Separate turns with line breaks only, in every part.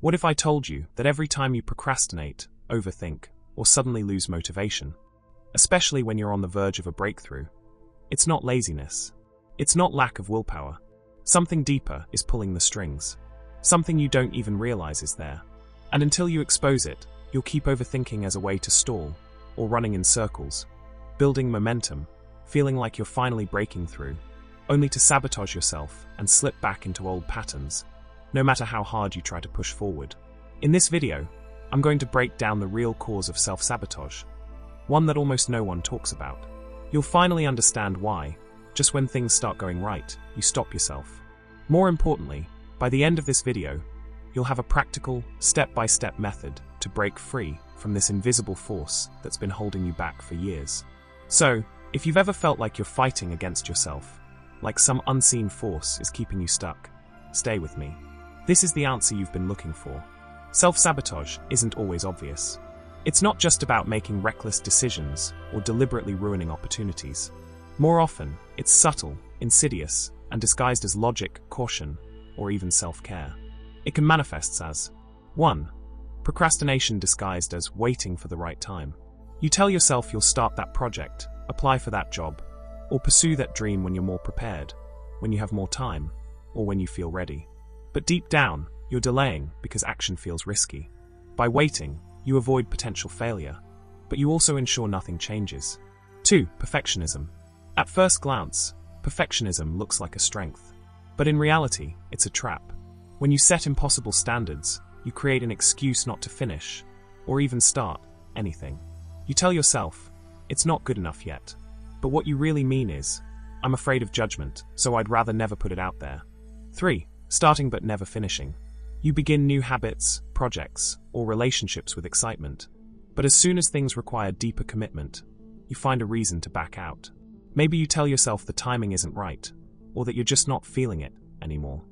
What if I told you that every time you procrastinate, overthink, or suddenly lose motivation, especially when you're on the verge of a breakthrough, it's not laziness. It's not lack of willpower. Something deeper is pulling the strings. Something you don't even realize is there. And until you expose it, you'll keep overthinking as a way to stall, or running in circles, building momentum, feeling like you're finally breaking through, only to sabotage yourself and slip back into old patterns, no matter how hard you try to push forward. In this video, I'm going to break down the real cause of self-sabotage, one that almost no one talks about. You'll finally understand why, just when things start going right, you stop yourself. More importantly, by the end of this video, you'll have a practical, step-by-step method to break free from this invisible force that's been holding you back for years. So, if you've ever felt like you're fighting against yourself, like some unseen force is keeping you stuck, stay with me. This is the answer you've been looking for. Self-sabotage isn't always obvious. It's not just about making reckless decisions or deliberately ruining opportunities. More often, it's subtle, insidious, and disguised as logic, caution, or even self-care. It can manifest as 1. Procrastination disguised as waiting for the right time. You tell yourself you'll start that project, apply for that job, or pursue that dream when you're more prepared, when you have more time, or when you feel ready. But deep down, you're delaying because action feels risky. By waiting, you avoid potential failure, but you also ensure nothing changes. 2. Perfectionism. At first glance, perfectionism looks like a strength, but in reality, it's a trap. When you set impossible standards, you create an excuse not to finish, or even start, anything. You tell yourself, it's not good enough yet. But what you really mean is, I'm afraid of judgment, so I'd rather never put it out there. 3. Starting but never finishing. You begin new habits, projects, or relationships with excitement. But as soon as things require deeper commitment, you find a reason to back out. Maybe you tell yourself the timing isn't right, or that you're just not feeling it anymore.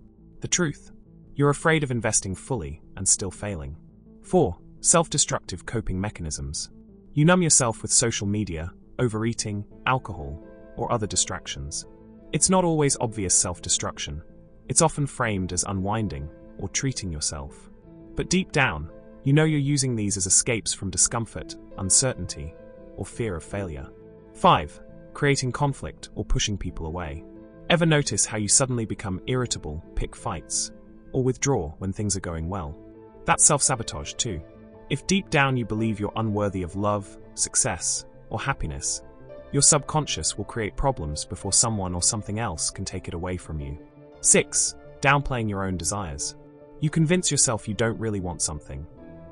The truth, you're afraid of investing fully and still failing. 4. Self-destructive coping mechanisms. You numb yourself with social media, overeating, alcohol, or other distractions. It's not always obvious self-destruction. It's often framed as unwinding or treating yourself. But deep down, you know you're using these as escapes from discomfort, uncertainty, or fear of failure. 5. Creating conflict or pushing people away. Ever notice how you suddenly become irritable, pick fights, or withdraw when things are going well? That's self-sabotage too. If deep down you believe you're unworthy of love, success, or happiness, your subconscious will create problems before someone or something else can take it away from you. 6. Downplaying your own desires. You convince yourself you don't really want something,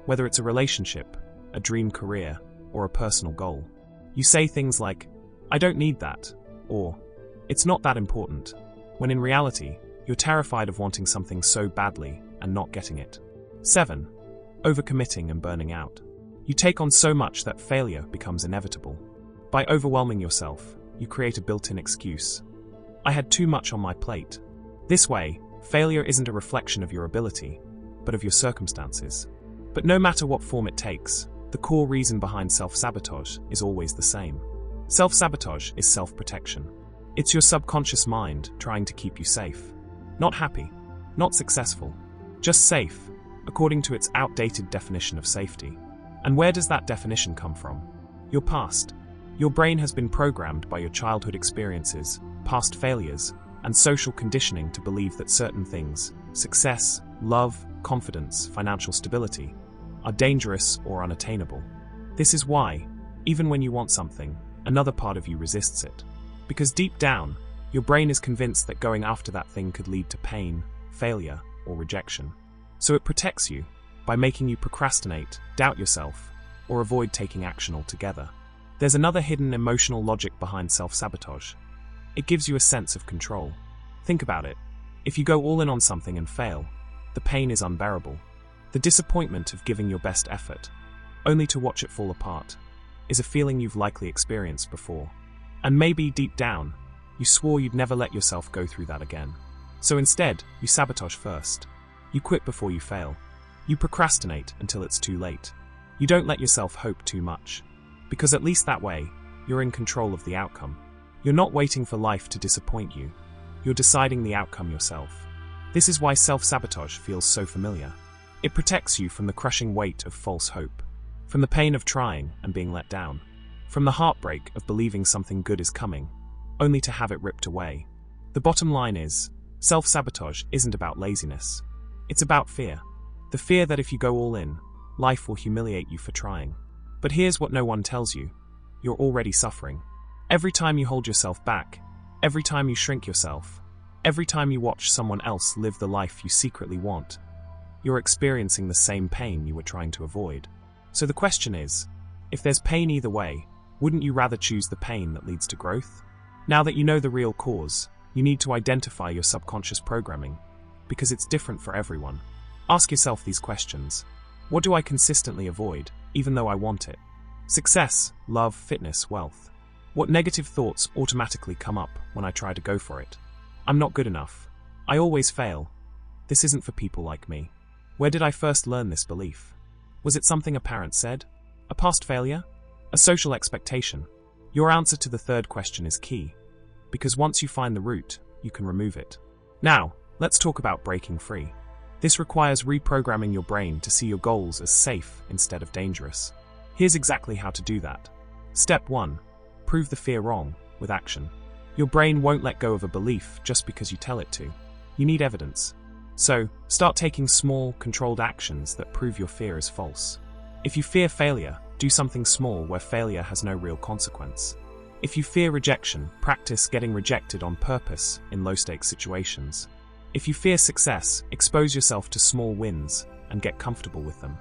whether it's a relationship, a dream career, or a personal goal. You say things like, I don't need that, or it's not that important, when in reality, you're terrified of wanting something so badly and not getting it. 7. Overcommitting and burning out. You take on so much that failure becomes inevitable. By overwhelming yourself, you create a built-in excuse. I had too much on my plate. This way, failure isn't a reflection of your ability, but of your circumstances. But no matter what form it takes, the core reason behind self-sabotage is always the same. Self-sabotage is self-protection. It's your subconscious mind trying to keep you safe. Not happy, not successful, just safe, according to its outdated definition of safety. And where does that definition come from? Your past. Your brain has been programmed by your childhood experiences, past failures, and social conditioning to believe that certain things, success, love, confidence, financial stability, are dangerous or unattainable. This is why, even when you want something, another part of you resists it. Because deep down, your brain is convinced that going after that thing could lead to pain, failure, or rejection. So it protects you by making you procrastinate, doubt yourself, or avoid taking action altogether. There's another hidden emotional logic behind self-sabotage. It gives you a sense of control. Think about it. If you go all in on something and fail, the pain is unbearable. The disappointment of giving your best effort, only to watch it fall apart, is a feeling you've likely experienced before. And maybe deep down, you swore you'd never let yourself go through that again. So instead, you sabotage first. You quit before you fail. You procrastinate until it's too late. You don't let yourself hope too much. Because at least that way, you're in control of the outcome. You're not waiting for life to disappoint you. You're deciding the outcome yourself. This is why self-sabotage feels so familiar. It protects you from the crushing weight of false hope, from the pain of trying and being let down, from the heartbreak of believing something good is coming, only to have it ripped away. The bottom line is, self-sabotage isn't about laziness. It's about fear. The fear that if you go all in, life will humiliate you for trying. But here's what no one tells you. You're already suffering. Every time you hold yourself back, every time you shrink yourself, every time you watch someone else live the life you secretly want, you're experiencing the same pain you were trying to avoid. So the question is, if there's pain either way, wouldn't you rather choose the pain that leads to growth? Now that you know the real cause, you need to identify your subconscious programming, because it's different for everyone. Ask yourself these questions. What do I consistently avoid, even though I want it? Success, love, fitness, wealth. What negative thoughts automatically come up when I try to go for it? I'm not good enough. I always fail. This isn't for people like me. Where did I first learn this belief? Was it something a parent said? A past failure? A social expectation? Your answer to the third question is key, because once you find the root, you can remove it. Now, let's talk about breaking free. This requires reprogramming your brain to see your goals as safe instead of dangerous. Here's exactly how to do that. Step 1. Prove the fear wrong with action. Your brain won't let go of a belief just because you tell it to. You need evidence. So, start taking small, controlled actions that prove your fear is false. If you fear failure, do something small where failure has no real consequence. If you fear rejection, practice getting rejected on purpose in low-stakes situations. If you fear success, expose yourself to small wins and get comfortable with them.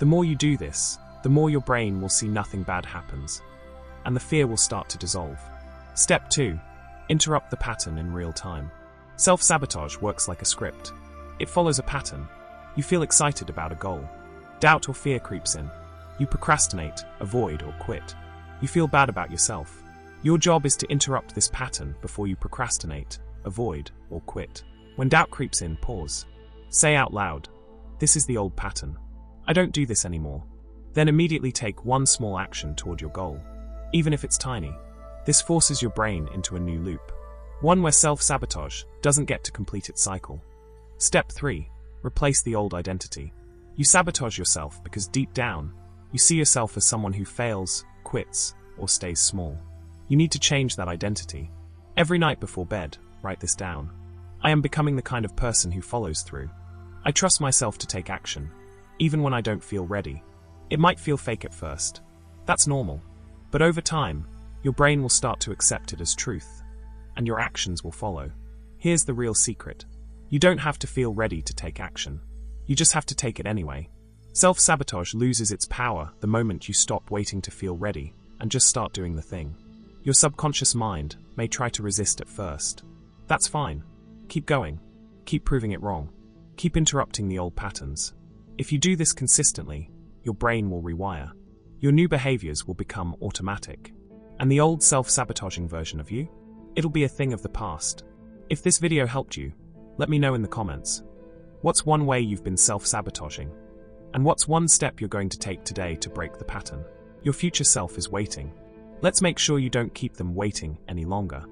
The more you do this, the more your brain will see nothing bad happens, and the fear will start to dissolve. Step 2. Interrupt the pattern in real time. Self-sabotage works like a script. It follows a pattern. You feel excited about a goal. Doubt or fear creeps in. You procrastinate, avoid, or quit. You feel bad about yourself. Your job is to interrupt this pattern before you procrastinate, avoid, or quit. When doubt creeps in, pause. Say out loud, "This is the old pattern. I don't do this anymore." Then immediately take one small action toward your goal, even if it's tiny. This forces your brain into a new loop, one where self-sabotage doesn't get to complete its cycle. Step 3. Replace the old identity. You sabotage yourself because deep down, you see yourself as someone who fails, quits, or stays small. You need to change that identity. Every night before bed, write this down. I am becoming the kind of person who follows through. I trust myself to take action, even when I don't feel ready. It might feel fake at first. That's normal. But over time, your brain will start to accept it as truth, and your actions will follow. Here's the real secret. You don't have to feel ready to take action. You just have to take it anyway. Self-sabotage loses its power the moment you stop waiting to feel ready and just start doing the thing. Your subconscious mind may try to resist at first. That's fine. Keep going. Keep proving it wrong. Keep interrupting the old patterns. If you do this consistently, your brain will rewire. Your new behaviors will become automatic. And the old self-sabotaging version of you? It'll be a thing of the past. If this video helped you, let me know in the comments. What's one way you've been self-sabotaging? And what's one step you're going to take today to break the pattern? Your future self is waiting. Let's make sure you don't keep them waiting any longer.